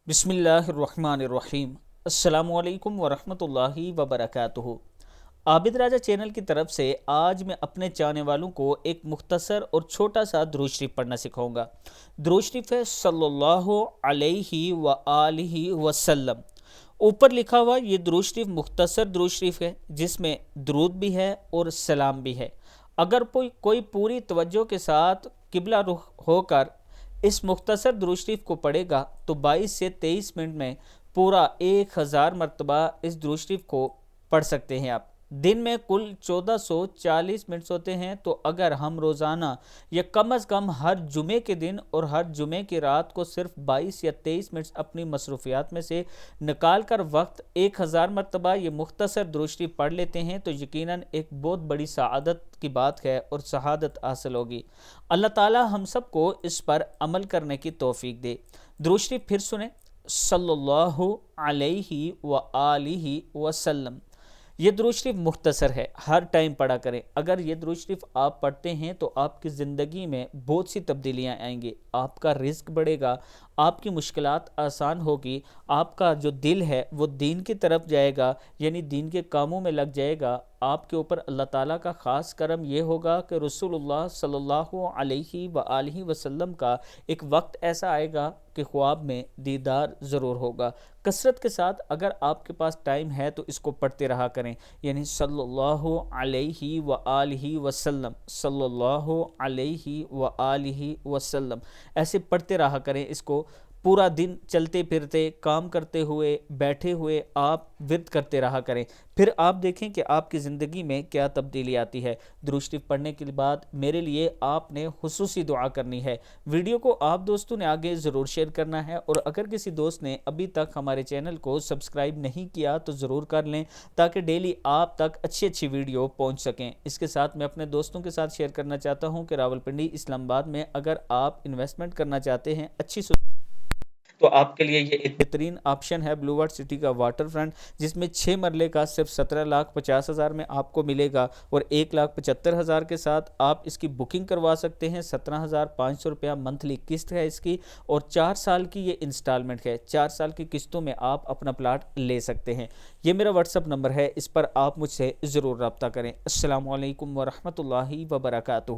बिस्मिल्लाहिर्रहमानिर्रहीम। अस्सलामु अलैकुम वरहमतुल्लाहि वबरकातुहू। आबिद राजा चैनल की तरफ से आज मैं अपने चाहने वालों को एक मुख्तसर और छोटा सा दुरूद शरीफ पढ़ना सिखाऊंगा। दुरूद शरीफ है सल्लल्लाहु अलैहि व आलिहि वसल्लम। ऊपर लिखा हुआ ये दुरूद शरीफ मुख्तसर दुरूद शरीफ है, जिसमें दुरूद भी है और सलाम भी है। अगर कोई पूरी तवज्जो के साथ किबला रुख होकर इस मुख्तसर दुरूद शरीफ को पढ़ेगा तो 22 से 23 मिनट में पूरा 1000 मरतबा इस दुरूद शरीफ को पढ़ सकते हैं आप। दिन में कुल 1440 मिनट होते हैं, तो अगर हम रोज़ाना या कम अज़ कम हर जुमे के दिन और हर जुमे की रात को सिर्फ 22 या 23 मिनट अपनी मसरूफियात में से निकाल कर वक्त 1000 मरतबा ये मुख्तसर दुरूद शरीफ पढ़ लेते हैं तो यकीनन एक बहुत बड़ी सआदत की बात है और शहादत हासिल होगी। अल्लाह ताला हम सब को इस पर अमल करने की तौफीक दे। दुरूद शरीफ फिर सुने, सल्लल्लाहु अलैहि व आलिहि वसल्लम। ये दुरूद शरीफ मुख्तसर है, हर टाइम पढ़ा करें। अगर ये दुरूद शरीफ आप पढ़ते हैं तो आपकी ज़िंदगी में बहुत सी तब्दीलियाँ आएंगी, आपका रिज़्क बढ़ेगा, आपकी मुश्किलात आसान होगी, आपका जो दिल है वो दीन की तरफ जाएगा, यानी दीन के कामों में लग जाएगा। आपके ऊपर अल्लाह ताला का ख़ास करम ये होगा कि रसूलुल्लाह सल्लल्लाहु अलैहि व आलिहि वसल्लम का एक वक्त ऐसा आएगा कि ख्वाब में दीदार ज़रूर होगा। कसरत के साथ अगर आपके पास टाइम है तो इसको पढ़ते रहा करें, यानी सल्लल्लाहु अलैहि व आलिहि वसल्लम, सल्लल्लाहु अलैहि व आलिहि वसल्लम, ऐसे पढ़ते रहा करें। इसको पूरा दिन चलते फिरते, काम करते हुए, बैठे हुए आप विर्द करते रहा करें। फिर आप देखें कि आपकी ज़िंदगी में क्या तब्दीली आती है। दुरूद शरीफ पढ़ने के बाद मेरे लिए आपने खुसूसी दुआ करनी है। वीडियो को आप दोस्तों ने आगे ज़रूर शेयर करना है, और अगर किसी दोस्त ने अभी तक हमारे चैनल को सब्सक्राइब नहीं किया तो ज़रूर कर लें, ताकि डेली आप तक अच्छी अच्छी वीडियो पहुँच सकें। इसके साथ मैं अपने दोस्तों के साथ शेयर करना चाहता हूँ कि रावलपिंडी इस्लामाबाद में अगर आप इन्वेस्टमेंट करना चाहते हैं अच्छी तो आपके लिए ये एक बेहतरीन ऑप्शन है ब्लू वाटर सिटी का वाटर फ्रंट, जिसमें 6 मरले का सिर्फ 17,50,000 में आपको मिलेगा, और 1,75,000 के साथ आप इसकी बुकिंग करवा सकते हैं। 17,500 रुपया मंथली किस्त है इसकी, और 4 साल की ये इंस्टॉलमेंट है। 4 साल की किस्तों में आप अपना प्लाट ले सकते हैं। ये मेरा व्हाट्सअप नंबर है, इस पर आप मुझसे ज़रूर रब्ता करें। अस्सलामु अलैकुम वरहमतुल्लाहि वबरकातुहू।